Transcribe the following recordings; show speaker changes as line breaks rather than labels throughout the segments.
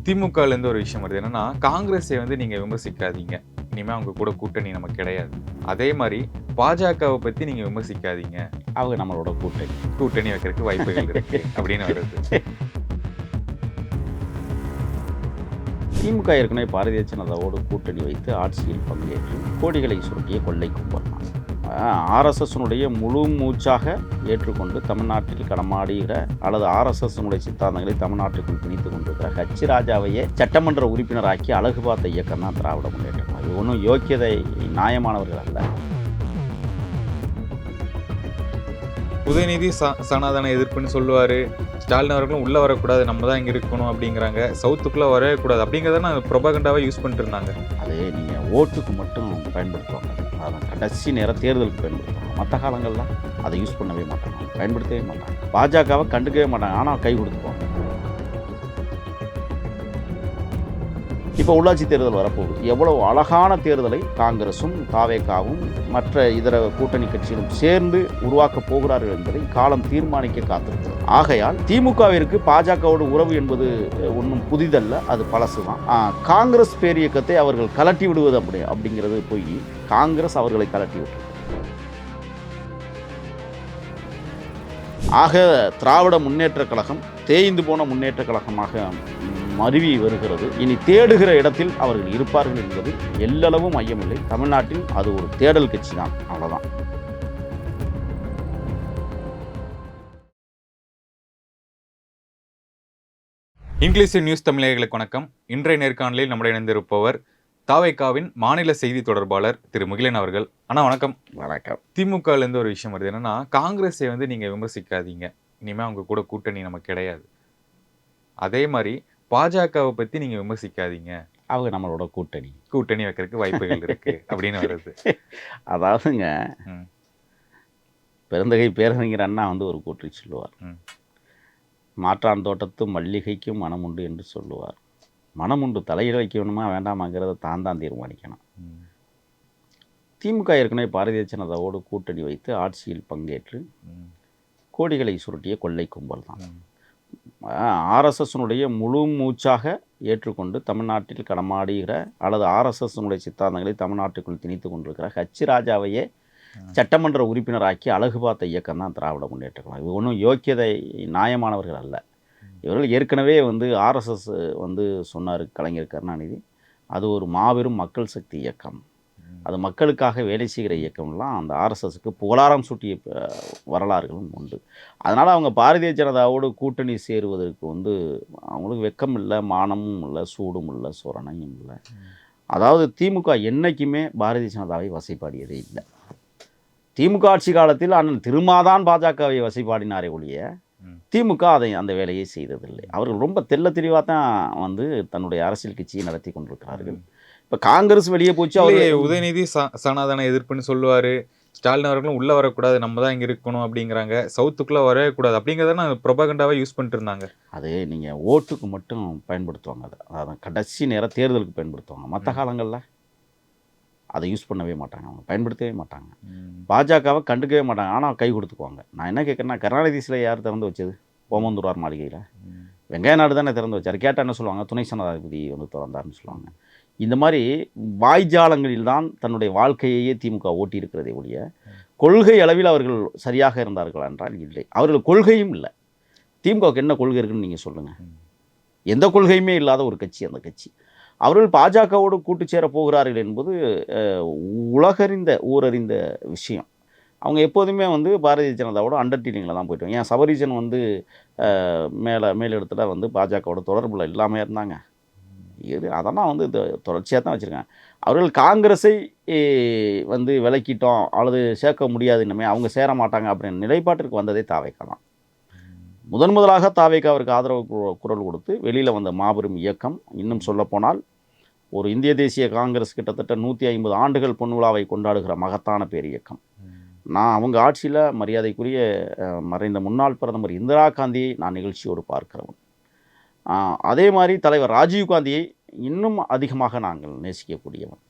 திமுகலேருந்து ஒரு விஷயம் வருது. என்னன்னா, காங்கிரஸை நீங்க விமர்சிக்காதீங்க. இனிமே அவங்க கூட கூட்டணி நமக்கு கிடையாது. அதே மாரி பாஜகவ பத்தி நீங்க விமர்சிக்காதீங்க.
அவங்க நம்மளோட கூட்டணி.
கூட்டணி வைக்கிறதுக்கு வாய்ப்புகள் இருக்கு அப்படின்னு வருது.
திமுக ஏற்கனவே பாரதிய ஜனதாவோடு கூட்டணி வைத்து ஆட்சியில் பங்கேற்று கோடிகளை சுருட்டிய கொள்ளை கும்பல். ஆர்எஸ்எஸ்னுடைய முழு மூச்சாக ஏற்றுக்கொண்டு தமிழ்நாட்டில் களமாடுகிற அல்லது ஆர்எஸ்எஸ்னுடைய சித்தாந்தங்களை தமிழ்நாட்டுக்குள் திணித்து கொண்டிருக்கிற ஹச் ராஜாவையே சட்டமன்ற உறுப்பினராக்கி அழகு பார்த்த இயக்கம் தான் திராவிட முன்னேற்றம். இது ஒன்றும் யோக்கியதை நியாயமானவர்கள் அல்ல.
உதயநிதி சனாதன எதிர்ப்புன்னு சொல்லுவாரு. ஸ்டாலின் அவர்களும் உள்ள வரக்கூடாது, நம்ம தான் இங்க இருக்கணும் அப்படிங்கிறாங்க. சவுத்துக்குள்ள வரவே கூடாது அப்படிங்கிறத ப்ரொபகண்டாவே யூஸ் பண்ணிட்டு இருந்தாங்க.
அது நீங்கள் ஓட்டுக்கு மட்டும் பயன்படுத்துவாங்க. அதான் கடைசி நேரம் தேர்தலுக்கு பயன்படுத்துவாங்க. மற்ற காலங்களில் அதை யூஸ் பண்ணவே மாட்டாங்க, பயன்படுத்தவே மாட்டாங்க. பாஜகவை கண்டுக்கவே மாட்டாங்க, ஆனால் கை கொடுத்துக்குவாங்க. இப்போ உள்ளாட்சி தேர்தல் வரப்போகுது. எவ்வளவு அழகான தேர்தலை காங்கிரஸும் தாவேகாவும் மற்ற இதர கூட்டணி கட்சிகளும் சேர்ந்து உருவாக்கப் போகிறார்கள் என்பதை காலம் தீர்மானிக்க காத்திருக்கிறது. ஆகையால் திமுகவிற்கு பாஜகவோடு உறவு என்பது ஒன்றும் புதிதல்ல, அது பழசுதான். காங்கிரஸ் பேரியக்கத்தை அவர்கள் கலட்டி விடுவது அப்படிங்கிறது போய் காங்கிரஸ் அவர்களை கலட்டி விட்டு. ஆக திராவிட முன்னேற்ற கழகம் தேய்ந்து போன முன்னேற்ற கழகமாக மருவி வருகிறது. இனி தேடுகிற இடத்தில் அவர்கள் இருப்பார்கள் என்பது எல்லளவும் ஐயமில்லை. தமிழ்நாட்டில் அது ஒரு தேடல் கட்சி தான், அவ்வளவுதான்.
இங்கிலீஷ் நியூஸ் தமிழர்களுக்கு வணக்கம். இன்றைய நேர்காணலில் நம்முடைய இணைந்திருப்பவர் தாவேகாவின் மாநில செய்தி தொடர்பாளர் திரு முகிலன் அவர்கள். அண்ணா வணக்கம்.
வணக்கம்.
திமுகலேருந்து ஒரு விஷயம் வருது. என்னன்னா, காங்கிரஸை நீங்க விமர்சிக்காதீங்க. இனிமே அவங்க கூட கூட்டணி நமக்கு கிடையாது. அதே மாதிரி பாஜகவை பத்தி நீங்க விமர்சிக்காதீங்க.
அவங்க நம்மளோட கூட்டணி.
கூட்டணி வைக்கிறதுக்கு வாய்ப்புகள் இருக்கு அப்படின்னு வருது.
அதாவதுங்க, பெருந்தகை பேரறிஞர் அண்ணா ஒரு கூற்றை சொல்லுவார். மாற்றான் தோட்டத்து மல்லிகைக்கும் மனம் உண்டு என்று சொல்லுவார். மனம் உண்டு, தலையில் வைக்கணுமா வேண்டாமாங்கிறத தான் தீர்மானிக்கணும். திமுக ஏற்கனவே பாரதிய ஜனதாவோடு கூட்டணி வைத்து ஆட்சியில் பங்கேற்று கோடிகளை சுருட்டிய கொள்ளை கும்பல் தான். ஆர்எஸ்எஸ்னுடைய முழு மூச்சாக ஏற்றுக்கொண்டு தமிழ்நாட்டில் களமாடுகிற அல்லது ஆர்எஸ்எஸ்னுடைய சித்தாந்தங்களை தமிழ்நாட்டுக்குள் திணித்து கொண்டிருக்கிற ஹச் ராஜாவையே சட்டமன்ற உறுப்பினராக்கி அழகு பார்த்த இயக்கம் தான் திராவிட முன்னேற்ற கழகம். இது ஒன்றும் யோக்கியதை நியாயமானவர்கள் அல்ல. இவர்கள் ஏற்கனவே ஆர்எஸ்எஸ் சொன்னார் கலைஞர் கருணாநிதி, அது ஒரு மாபெரும் மக்கள் சக்தி இயக்கம், அது மக்களுக்காக வேலை செய்கிற இயக்கம்லாம் அந்த ஆர்எஸ்எஸ்க்கு புகழாரம் சூட்டிய வரலாறுகளும் உண்டு. அதனால் அவங்க பாரதிய ஜனதாவோடு கூட்டணி சேருவதற்கு அவங்களுக்கு வெக்கம் இல்லை, மானமும் இல்லை, சூடும் இல்லை, சோரணையும் இல்லை. அதாவது திமுக என்றைக்குமே பாரதிய ஜனதாவை வசைப்பாடியதே இல்லை. திமுக ஆட்சி காலத்தில் அண்ணன் திருமாதான் பாஜகவை வசைப்பாடினாரே ஒழிய திமுக அந்த வேலையை செய்ததில்லை. அவர்கள் ரொம்ப தெள்ள தெளிவாக தான் தன்னுடைய அரசியல் கட்சியை நடத்தி கொண்டிருக்கிறார்கள். இப்போ காங்கிரஸ் வெளியே போச்சு.
உதயநிதி சனாதன எதிர்ப்புன்னு சொல்லுவாரு. ஸ்டாலின் அவர்களும் உள்ள வரக்கூடாது, நம்ம தான் இங்க இருக்கணும் அப்படிங்கிறாங்க. சவுத்துக்குள்ள வரவே கூடாது அப்படிங்கிறத ப்ரொபகண்டாவே யூஸ் பண்ணிட்டு இருந்தாங்க.
அது நீங்கள் ஓட்டுக்கு மட்டும் பயன்படுத்துவாங்க. அதான் கடைசி நேரம் தேர்தலுக்கு பயன்படுத்துவாங்க. மற்ற காலங்களில் அதை யூஸ் பண்ணவே மாட்டாங்க, அவங்க பயன்படுத்தவே மாட்டாங்க. பாஜகவை கண்டுக்கவே மாட்டாங்க, ஆனால் கை கொடுத்துக்குவாங்க. நான் என்ன கேட்குறேன்னா, கருணாநிதி சிலை யார் திறந்து வச்சது? ஓமந்தூரார் மாளிகையில் வெங்கைய நாடு தானே திறந்து வச்சார். கேட்டால் என்ன சொல்லுவாங்க? துணை சனாதிபதி திறந்தார்னு சொல்லுவாங்க. இந்த மாதிரி வாய்ஜாலங்களில் தான் தன்னுடைய வாழ்க்கையையே திமுக ஓட்டி இருக்கிறதே ஒழிய கொள்கை அளவில் அவர்கள் சரியாக இருந்தார்கள் என்றால் இல்லை. அவர்கள் கொள்கையும் இல்லை. திமுகவுக்கு என்ன கொள்கை இருக்குன்னு நீங்கள் சொல்லுங்கள். எந்த கொள்கையுமே இல்லாத ஒரு கட்சி அந்த கட்சி. அவர்கள் பாஜகவோடு கூட்டு சேர போகிறார்கள் என்பது ஊரறிந்த விஷயம். அவங்க எப்போதுமே பாரதிய ஜனதாவோட அண்டர்டீலிங்கில் தான் போய்ட்டு. ஏன் சபரீஜன் மேலிடத்தில் பாஜகவோட தொடர்பில் இல்லாமல் இருந்தாங்க. அதெல்லாம் தொடர்ச்சியாக தான் வச்சுருக்காங்க. அவர்கள் காங்கிரஸை விலக்கிட்டோம் அல்லது சேர்க்க முடியாது, இனிமேல் அவங்க சேர மாட்டாங்க அப்படின்னு நிலைப்பாட்டிற்கு வந்ததே தாவேகா தான். முதலாக தாவேகாவிற்கு ஆதரவு குரல் கொடுத்து வெளியில் வந்த மாபெரும் இயக்கம். இன்னும் சொல்லப்போனால் ஒரு இந்திய தேசிய காங்கிரஸ் கிட்டத்தட்ட 150 ஆண்டுகள் பொன் விழாவை கொண்டாடுகிற மகத்தான பேர் இயக்கம். நான் அவங்க ஆட்சியில் மரியாதைக்குரிய மறைந்த முன்னாள் பிரதமர் இந்திரா காந்தியை நான் நிகழ்ச்சியோடு பார்க்கிறவன். அதே மாதிரி தலைவர் ராஜீவ்காந்தியை இன்னும் அதிகமாக நாங்கள் நேசிக்கக்கூடியவன்.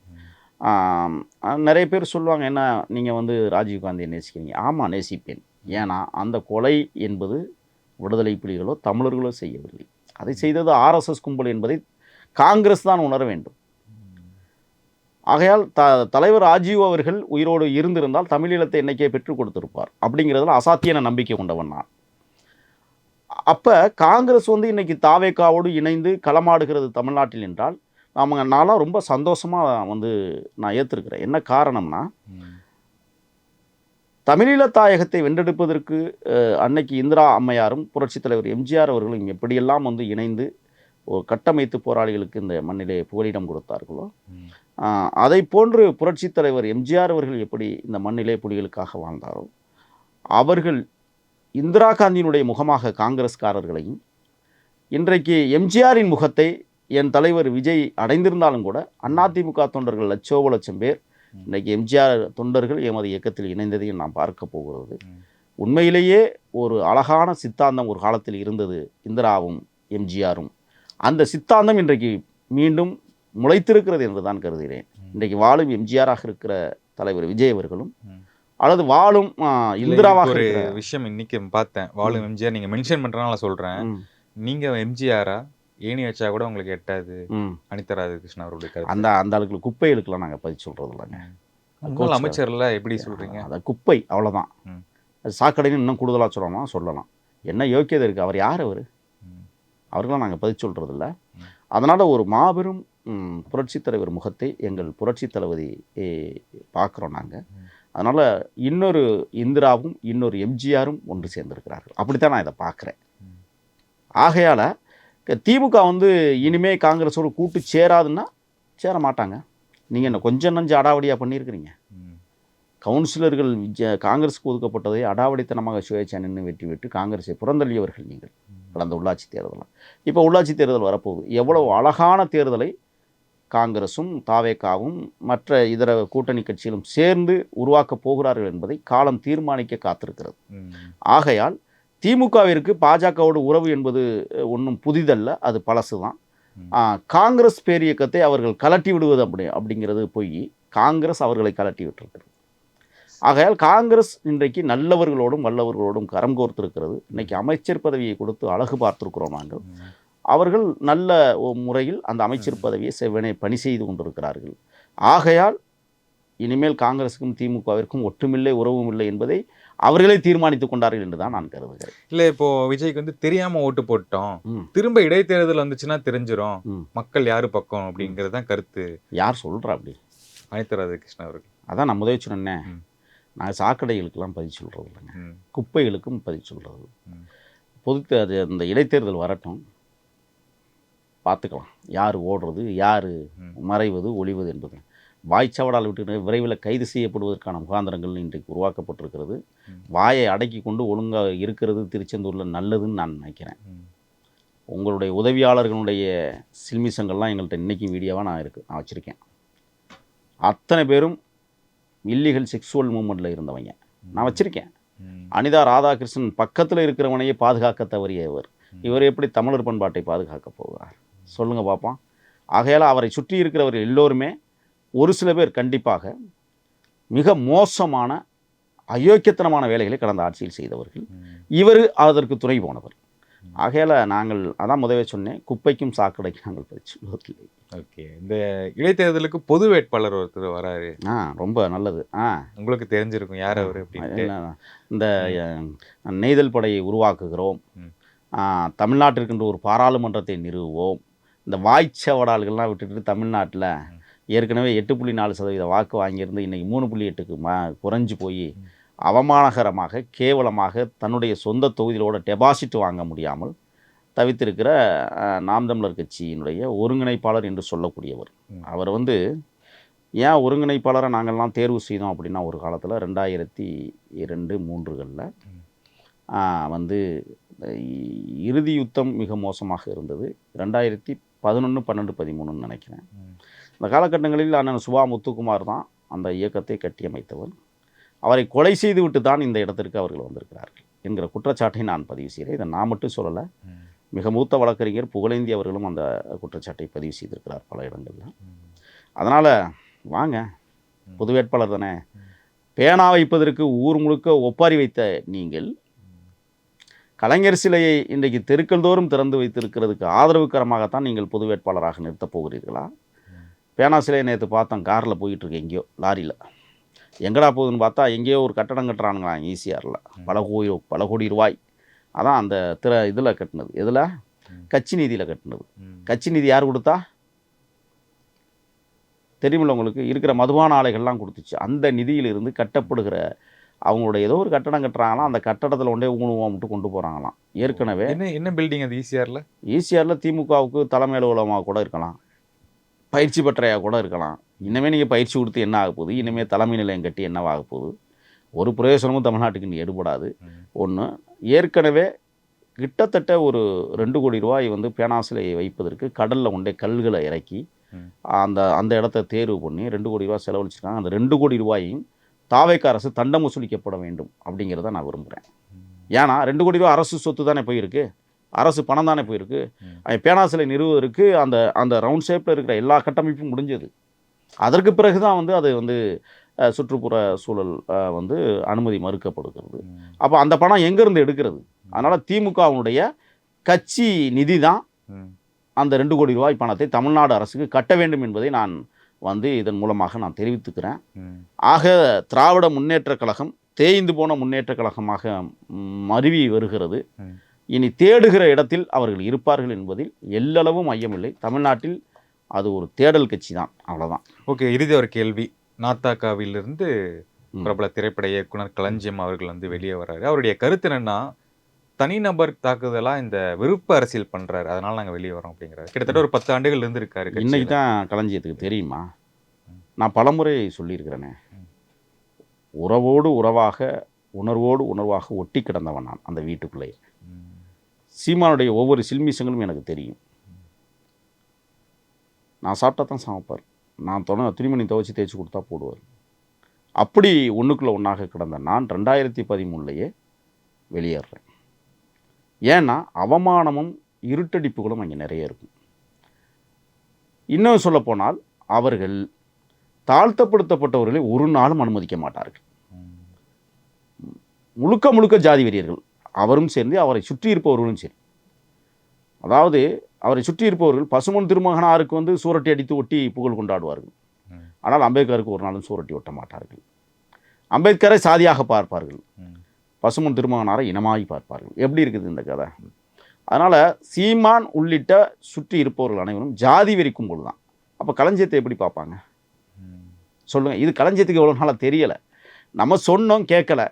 நிறைய பேர் சொல்லுவாங்க, என்ன நீங்கள் ராஜீவ்காந்தியை நேசிக்கிறீங்க? ஆமாம், நேசிப்பேன். ஏன்னா அந்த கொலை என்பது விடுதலை புலிகளோ தமிழர்களோ செய்யவில்லை. அதை செய்தது ஆர்எஸ்எஸ் கும்பல் என்பதை காங்கிரஸ் தான் உணர வேண்டும். ஆகையால் தலைவர் ராஜீவ் அவர்கள் உயிரோடு இருந்திருந்தால் தமிழீழத்தை என்னைக்கே பெற்றுக் கொடுத்திருப்பார் அப்படிங்கிறதுல அசாத்தியான நம்பிக்கை கொண்டவன் நான். அப்போ காங்கிரஸ் வந்து இன்னைக்கு தாவேகாவோடு இணைந்து களமாடுகிறது தமிழ்நாட்டில் என்றால் நான்லாம் ரொம்ப சந்தோஷமாக வந்து நான் ஏற்றிருக்கிறேன். என்ன காரணம்னா, தமிழீழ தாயகத்தை வென்றெடுப்பதற்கு அன்னைக்கு இந்திரா அம்மையாரும் புரட்சித் தலைவர் எம்ஜிஆர் அவர்களும் எப்படியெல்லாம் வந்து இணைந்து ஒரு கட்டமைத்து போராளிகளுக்கு இந்த மண்ணிலே புகலிடம் கொடுத்தார்களோ, அதை போன்று புரட்சித் தலைவர் எம்ஜிஆர் அவர்கள் எப்படி இந்த மண்ணிலே புலிகளுக்காக வாழ்ந்தாரோ, அவர்கள் இந்திரா காந்தியினுடைய முகமாக காங்கிரஸ்காரர்களையும், இன்றைக்கு எம்ஜிஆரின் முகத்தை என் தலைவர் விஜய் அடைந்திருந்தாலும் கூட அதிமுக தொண்டர்கள் லட்சம் பேர் இன்றைக்கி எம்ஜிஆர் தொண்டர்கள் எமது இயக்கத்தில் இணைந்ததையும் நாம் பார்க்க போகிறது. உண்மையிலேயே ஒரு அழகான சித்தாந்தம் ஒரு காலத்தில் இருந்தது இந்திராவும் எம்ஜிஆரும். அந்த சித்தாந்தம் இன்றைக்கு மீண்டும் முளைத்திருக்கிறது என்று தான் கருதுகிறேன். இன்றைக்கு வாழும் எம்ஜிஆராக இருக்கிற தலைவர் விஜய் அவர்களும் அல்லது வாழும் இந்திராவாக
ஒரு விஷயம் இன்னைக்கு பார்த்தேன். வாழும் எம்ஜிஆர் நீங்கள் மென்ஷன் பண்ணுறதுனால சொல்கிறேன். நீங்கள் எம்ஜிஆரா ஏணி வச்சா கூட உங்களுக்கு எட்டாது அனிதா ராதாகிருஷ்ணன் அவருடைய
அந்த ஆளுக்கு குப்பை இழுக்கலாம் நாங்கள் பதில் சொல்கிறது இல்லைங்க.
முன்னாள் அமைச்சர்ல எப்படி சொல்கிறீங்க?
அந்த குப்பை அவ்வளோதான். அது சாக்கடைன்னு இன்னும் கூடுதலாக சொல்லலாம். என்ன யோக்கியதை இருக்குது? அவர் யார்? அவர்களாம் நாங்கள் பதில் சொல்கிறதில்ல. அதனால் ஒரு மாபெரும் புரட்சித் தலைவர் முகத்தை எங்கள் புரட்சி தளபதி பார்க்குறோம் நாங்கள். அதனால் இன்னொரு இந்திராவும் இன்னொரு எம்ஜிஆரும் ஒன்று சேர்ந்திருக்கிறார்கள். அப்படித்தான் நான் இதை பார்க்குறேன். ஆகையால் திமுக வந்து இனிமே காங்கிரஸோடு கூட்டு சேராதுன்னா சேர மாட்டாங்க. நீங்கள் என்ன கொஞ்சம் நஞ்சு அடாவடியாக பண்ணியிருக்கிறீங்க. கவுன்சிலர்கள் காங்கிரஸுக்கு ஒதுக்கப்பட்டதை அடாவடித்தனமாக சுயேட்சை நின்று வெற்றி பெற்று காங்கிரஸை புறந்தள்ளியவர்கள் நீங்கள் கடந்த உள்ளாட்சி தேர்தலில். இப்போ உள்ளாட்சி தேர்தல் வரப்போகுது. எவ்வளவு அழகான தேர்தலை காங்கிரஸும் தாவேகாவும் மற்ற இதர கூட்டணி கட்சிகளும் சேர்ந்து உருவாக்கப் போகிறார்கள் என்பதை காலம் தீர்மானிக்க காத்திருக்கிறது. ஆகையால் திமுகவிற்கு பாஜகவோடு உறவு என்பது ஒன்றும் புதிதல்ல, அது பழசு தான். காங்கிரஸ் பேரியக்கத்தை அவர்கள் கலட்டி விடுவது அப்படிங்கிறது போய் காங்கிரஸ் அவர்களை கலட்டி விட்டிருக்கிறது. ஆகையால் காங்கிரஸ் இன்றைக்கு நல்லவர்களோடும் வல்லவர்களோடும் கரம் கோர்த்திருக்கிறது. இன்றைக்கி அமைச்சர் பதவியை கொடுத்து அழகு பார்த்துருக்கிறோம் நாங்கள். அவர்கள் நல்ல முறையில் அந்த அமைச்சர் பதவியை செவ்வனே பணி செய்து கொண்டிருக்கிறார்கள். ஆகையால் இனிமேல் காங்கிரஸுக்கும் திமுகவிற்கும் ஒற்றுமில்லை உறவும் இல்லை என்பதை அவர்களே தீர்மானித்துக் கொண்டார்கள் என்று தான் நான் கருதுகிறேன்.
இல்லை, இப்போ விஜய்க்கு வந்து தெரியாம ஓட்டு போட்டோம், திரும்ப இடைத்தேர்தல் வந்துச்சுன்னா தெரிஞ்சிடும் மக்கள் யாரு பக்கம் அப்படிங்கிறது தான் கருத்து.
யார் சொல்கிறா அப்படி?
அனிதா ராதாகிருஷ்ணன் அவர்கள்.
அதான் நான் முதல் சொன்னேன், நான் சாக்கடைகளுக்கெல்லாம் பதில் சொல்கிறது இல்லைங்க, குப்பைகளுக்கும் பதில் சொல்கிறது. அது அந்த இடைத்தேர்தல் வரட்டும், பார்த்துக்கலாம் யார் ஓடுறது யார் மறைவது ஒளிவது என்பது. வாய்ச்சவடால் விட்டு விரைவில் கைது செய்யப்படுவதற்கான முகாந்திரங்கள் இன்றைக்கு உருவாக்கப்பட்டிருக்கிறது. வாயை அடக்கி கொண்டு ஒழுங்காக இருக்கிறது திருச்செந்தூரில் நல்லதுன்னு நான் நினைக்கிறேன். உங்களுடைய உதவியாளர்களுடைய சில்மிசங்கள்லாம் எங்கள்கிட்ட இன்றைக்கும் வீடியோவாக நான் வச்சுருக்கேன். அத்தனை பேரும் இல்லீகல் செக்ஸுவல் மூமெண்ட்டில் இருந்தவங்க நான் வச்சுருக்கேன். அனிதா ராதாகிருஷ்ணன் பக்கத்தில் இருக்கிறவனையே பாதுகாக்க தவறியவர். இவர் எப்படி தமிழர் பண்பாட்டை பாதுகாக்க போகிறார் சொல்லுங்கள் பார்ப்போம். ஆகையால் அவரை சுற்றி இருக்கிறவர்கள் எல்லோருமே ஒரு சில பேர் கண்டிப்பாக மிக மோசமான அயோக்கியத்தனமான வேலைகளை கடந்த ஆட்சியில் செய்தவர்கள். இவர் அதற்கு துணை போனவர். ஆகையால் நாங்கள் அதான் முதவே சொன்னேன், குப்பைக்கும் சாக்கடைக்கும் நாங்கள் பதிச்சு.
ஓகே, இந்த இடைத்தேர்தலுக்கு பொது வேட்பாளர் ஒருத்தர் வராரு.
ரொம்ப நல்லது.
உங்களுக்கு தெரிஞ்சிருக்கும் யார் அவர் அப்படின்னு.
இந்த நெய்தல் படையை உருவாக்குகிறோம், தமிழ்நாட்டிற்கென்று ஒரு பாராளுமன்றத்தை நிறுவுவோம். இந்த வாய்ச்சவடால்கள்லாம் விட்டுட்டு தமிழ்நாட்டில் ஏற்கனவே 8.4% வாக்கு வாங்கியிருந்து இன்றைக்கி 3.8க்கு குறைஞ்சி போய் அவமானகரமாக கேவலமாக தன்னுடைய சொந்த தொகுதியிலோட டெபாசிட் வாங்க முடியாமல் தவித்திருக்கிற நாம் தமிழர் கட்சியினுடைய ஒருங்கிணைப்பாளர் என்று சொல்லக்கூடியவர். அவர் வந்து ஏன் ஒருங்கிணைப்பாளரை நாங்கள்லாம் தேர்வு செய்தோம் அப்படின்னா, ஒரு காலத்தில் 2002-3களில் வந்து இறுதி யுத்தம் மிக மோசமாக இருந்தது. 2011, 12, 13 நினைக்கிறேன். இந்த காலகட்டங்களில் அண்ணன் சுபா முத்துக்குமார் தான் அந்த இயக்கத்தை கட்டியமைத்தவர். அவரை கொலை செய்து விட்டு தான் இந்த இடத்திற்கு அவர்கள் வந்திருக்கிறார்கள் என்கிற குற்றச்சாட்டை நான் பதிவு செய்கிறேன். இதை நான் மட்டும் சொல்லலை, மிக மூத்த வழக்கறிஞர் புகழேந்தி அவர்களும் அந்த குற்றச்சாட்டை பதிவு செய்திருக்கிறார் பல இடங்களில். அதனால் வாங்க, பொது வேட்பாளர் தானே. பேனா வைப்பதற்கு ஊர் முழுக்க ஒப்பாரி வைத்த நீங்கள் கலைஞர் சிலையை இன்றைக்கு தெருக்கள் தோறும் திறந்து வைத்திருக்கிறதுக்கு ஆதரவுக்கரமாகத்தான் நீங்கள் பொது வேட்பாளராக நிறுத்தப் போகிறீர்களா? பேனா சிலையை நேற்று பார்த்தோம், காரில் போயிட்டுருக்கு, எங்கேயோ லாரியில். எங்கடா போகுதுன்னு பார்த்தா எங்கேயோ ஒரு கட்டடம் கட்டுறானுங்களா ஈசிஆரில், பல கோடி ரூபாய். அதான் அந்த இதில் கட்டினது, எதில்? கட்சி நிதியில் கட்டினது. கட்சி நிதி யார் கொடுத்தா தெரியுமில்ல உங்களுக்கு? இருக்கிற மதுபான ஆலைகள்லாம் கொடுத்துச்சு. அந்த நிதியிலிருந்து கட்டப்படுகிற அவங்களுடைய ஏதோ ஒரு கட்டடம் கட்டுறாங்களாம், அந்த கட்டடத்தில் ஒன்றே ஊனுவா மட்டும் கொண்டு போகிறாங்களாம். ஏற்கனவே
என்ன பில்டிங் அது
ஈசிஆரில் திமுகவுக்கு தலைமை அலுவலகமாக கூட இருக்கலாம், பயிற்சி பெற்றையாக கூட இருக்கலாம். இன்னமே நீங்கள் பயிற்சி கொடுத்து என்ன ஆக போகுது? இனிமேல் தலைமை நிலையம் கட்டி என்னவாக போகுது? ஒரு பிரயோசனமும் தமிழ்நாட்டுக்கு நீ எடுபடாது. ஒன்று, ஏற்கனவே கிட்டத்தட்ட ஒரு 2 கோடி ரூபாய் வந்து பேனா சிலையை வைப்பதற்கு கடலில் கொண்டே கல்களை இறக்கி அந்த இடத்த தேர்வு பண்ணி 2 கோடி ரூபாய் செலவழிச்சிருக்காங்க. அந்த 2 கோடி ரூபாயையும் தாவேக்கா அரசு தண்டம் வசூலிக்கப்பட வேண்டும் அப்படிங்கிறத நான் விரும்புகிறேன். ஏன்னா 2 கோடி ரூபாய் அரசு சொத்து தானே போயிருக்கு, அரசு பணம் தானே போயிருக்கு. பேனா சிலை நிறுவுவதற்கு அந்த ரவுண்ட் ஷேப்பில் இருக்கிற எல்லா கட்டமைப்பும் முடிஞ்சது. அதற்கு பிறகு தான் வந்து அது வந்து சுற்றுப்புற சூழல் வந்து அனுமதி மறுக்கப்படுகிறது. அப்போ அந்த பணம் எங்கேருந்து எடுக்கிறது? அதனால் திமுகவுடைய கட்சி நிதி தான் அந்த 2 கோடி ரூபாய் பணத்தை தமிழ்நாடு அரசுக்கு கட்ட வேண்டும் என்பதை நான் வந்து இதன் மூலமாக நான் தெரிவித்துக்கிறேன். ஆக திராவிட முன்னேற்றக் கழகம் தேய்ந்து போன முன்னேற்றக் கழகமாக மருவி வருகிறது. இனி தேடுகிற இடத்தில் அவர்கள் இருப்பார்கள் என்பதில் எல்லளவும் ஐயமில்லை. தமிழ்நாட்டில் அது ஒரு தேடல் கட்சி தான், அவ்வளோதான்.
ஓகே, இறுதி ஒரு கேள்வி. நாத்தாக்காவிலிருந்து பிரபல திரைப்பட இயக்குனர் களஞ்சியம் அவர்கள் வந்து வெளியே வர்றாரு. அவருடைய கருத்து என்னன்னா, தனிநபர் தாக்குதலாக இந்த விருப்ப அரசியல் பண்ணுறாரு, அதனால் நாங்கள் வெளியே வரோம் அப்படிங்கிறாரு. கிட்டத்தட்ட ஒரு 10 ஆண்டுகள் இருந்திருக்காரு.
இன்னைக்கு தான் களஞ்சியத்துக்கு தெரியுமா? நான் பலமுறை சொல்லியிருக்கிறேனே, உறவோடு உறவாக உணர்வோடு உணர்வாக ஒட்டி கிடந்தவன் நான் அந்த வீட்டுக்குள்ளேயே. சீமானுடைய ஒவ்வொரு சில்மிஷங்களும் எனக்கு தெரியும். நான் சாப்பிட்டா தான் சமைப்பார், நான் துணிமணி துவைச்சி தேய்ச்சி கொடுத்தா போடுவார். அப்படி ஒன்றுக்குள்ளே ஒன்றாக கிடந்த நான் 2013 வெளியேறேன். ஏன்னா அவமானமும் இருட்டடிப்புகளும் அங்கே நிறைய இருக்கும். இன்னும் சொல்லப்போனால் அவர்கள் தாழ்த்தப்படுத்தப்பட்டவர்களை ஒரு நாளும் அனுமதிக்க மாட்டார்கள். முழுக்க முழுக்க ஜாதி வெறியர்கள், அவரும் சேர்ந்து அவரை சுற்றி இருப்பவர்களும் சரி. அதாவது அவரை சுற்றி இருப்பவர்கள் பசுமன் திருமகனாருக்கு வந்து சூரட்டி அடித்து ஒட்டி புகழ் கொண்டாடுவார்கள். ஆனால் அம்பேத்கருக்கு ஒரு நாளும் சூரட்டி ஒட்ட மாட்டார்கள். அம்பேத்கரை சாதியாக பார்ப்பார்கள், பசுமன் திருமகனாரை இனமாகி பார்ப்பார்கள். எப்படி இருக்குது இந்த கதை? அதனால் சீமான் உள்ளிட்ட சுற்றி இருப்பவர்கள் அனைவரும் ஜாதி வெறிக்கும் போது தான். அப்போ களஞ்சியத்தை எப்படி பார்ப்பாங்க சொல்லுங்கள்? இது களஞ்சியத்துக்கு எவ்வளோ நாளாக தெரியலை, நம்ம சொன்னோம் கேட்கல.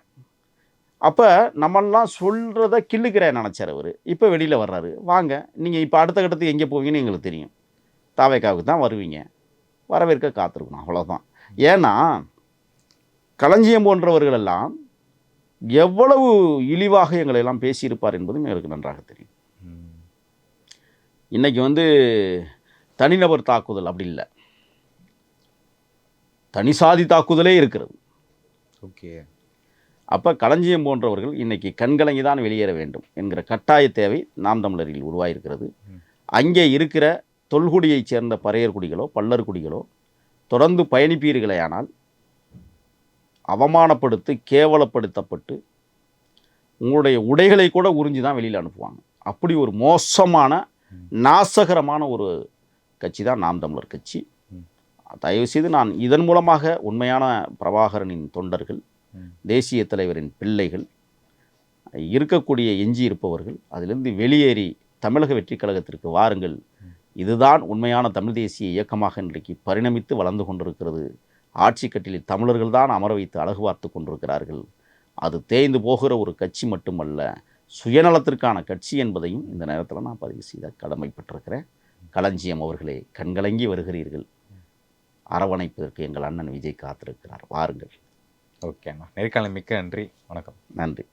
அப்போ நம்மெல்லாம் சொல்கிறத கிள்ளுக்கிறேன் நினச்சார் அவர். இப்போ வெளியில் வர்றாரு. வாங்க, நீங்கள் இப்போ அடுத்த கட்டத்துக்கு எங்கே போவீங்கன்னு எங்களுக்கு தெரியும். தாவேக்காவுக்கு தான் வருவீங்க, வரவேற்க காத்திருக்கணும், அவ்வளோதான். ஏன்னா களஞ்சியம் போன்றவர்களெல்லாம் எவ்வளவு இழிவாக எங்களை எல்லாம் பேசியிருப்பார் என்பதும் எனக்கு நன்றாக தெரியும். இன்றைக்கி வந்து தனிநபர் தாக்குதல் அப்படி இல்லை, தனிசாதி தாக்குதலே இருக்கிறது.
ஓகே,
அப்போ களஞ்சியம் போன்றவர்கள் இன்றைக்கி கண்கலங்கி தான் வெளியேற வேண்டும் என்கிற கட்டாய தேவை நாம் தமிழரில் உருவாயிருக்கிறது. அங்கே இருக்கிற தொல்குடியைச் சேர்ந்த பறையர் குடிகளோ பல்லர் குடிகளோ தொடர்ந்து பயணிப்பீர்களேயானால் அவமானப்படுத்தி கேவலப்படுத்தப்பட்டு உங்களுடைய உடைகளை கூட உறிஞ்சி தான் வெளியில் அனுப்புவாங்க. அப்படி ஒரு மோசமான நாசகரமான ஒரு கட்சி தான் நாம் தமிழர் கட்சி. தயவுசெய்து நான் இதன் மூலமாக உண்மையான பிரபாகரனின் தொண்டர்கள், தேசிய தலைவரின் பிள்ளைகள், இருக்கக்கூடிய எஞ்சி இருப்பவர்கள் அதிலிருந்து வெளியேறி தமிழக வெற்றி கழகத்திற்கு வாருங்கள். இதுதான் உண்மையான தமிழ் தேசிய இயக்கமாக இன்றைக்கு பரிணமித்து வளர்ந்து கொண்டிருக்கிறது. ஆட்சி கட்டிலில் தமிழர்கள் தான் அமர வைத்து அழகு பார்த்து கொண்டிருக்கிறார்கள். அது தேய்ந்து போகிற ஒரு கட்சி மட்டுமல்ல, சுயநலத்திற்கான கட்சி என்பதையும் இந்த நேரத்தில் நான் பதிவு செய்த கடமைப்பட்டிருக்கிறேன். களஞ்சியம் அவர்களே, கண்கலங்கி வருகிறீர்கள். அரவணைப்பதற்கு எங்கள் அண்ணன் விஜய் காத்திருக்கிறார், வாருங்கள்.
ஓகேண்ணா, நேர்காணல் மிக்க நன்றி, வணக்கம்.
நன்றி.